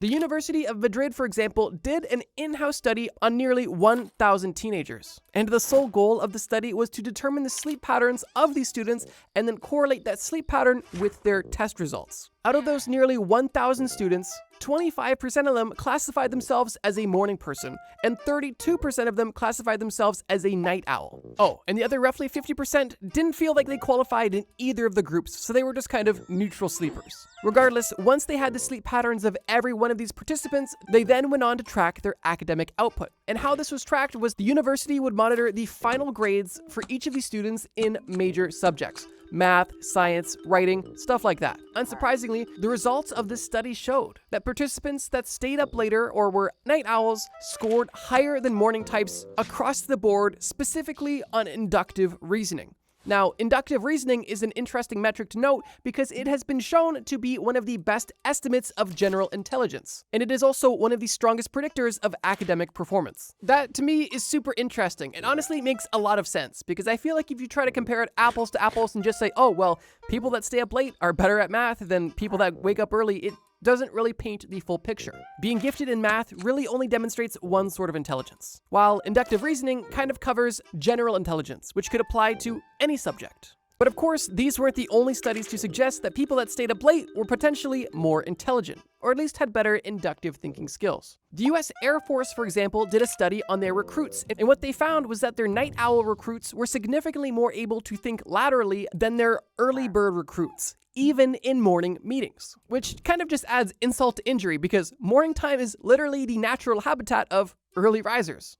The University of Madrid, for example, did an in-house study on nearly 1,000 teenagers. And the sole goal of the study was to determine the sleep patterns of these students and then correlate that sleep pattern with their test results. Out of those nearly 1,000 students, 25% of them classified themselves as a morning person, and 32% of them classified themselves as a night owl. Oh, and the other roughly 50% didn't feel like they qualified in either of the groups, so they were just kind of neutral sleepers. Regardless, once they had the sleep patterns of every one of these participants, they then went on to track their academic output. And how this was tracked was the university would monitor the final grades for each of these students in major subjects. Math, science, writing, stuff like that. Unsurprisingly, the results of this study showed that participants that stayed up later or were night owls scored higher than morning types across the board, specifically on inductive reasoning. Now, inductive reasoning is an interesting metric to note because it has been shown to be one of the best estimates of general intelligence, and it is also one of the strongest predictors of academic performance. That, to me, is super interesting and honestly makes a lot of sense because I feel like if you try to compare it apples to apples and just say, oh, well, people that stay up late are better at math than people that wake up early, it doesn't really paint the full picture. Being gifted in math really only demonstrates one sort of intelligence, while inductive reasoning kind of covers general intelligence, which could apply to any subject. But of course, these weren't the only studies to suggest that people that stayed up late were potentially more intelligent, or at least had better inductive thinking skills. The US Air Force, for example, did a study on their recruits, and what they found was that their night owl recruits were significantly more able to think laterally than their early bird recruits, even in morning meetings, which kind of just adds insult to injury because morning time is literally the natural habitat of early risers.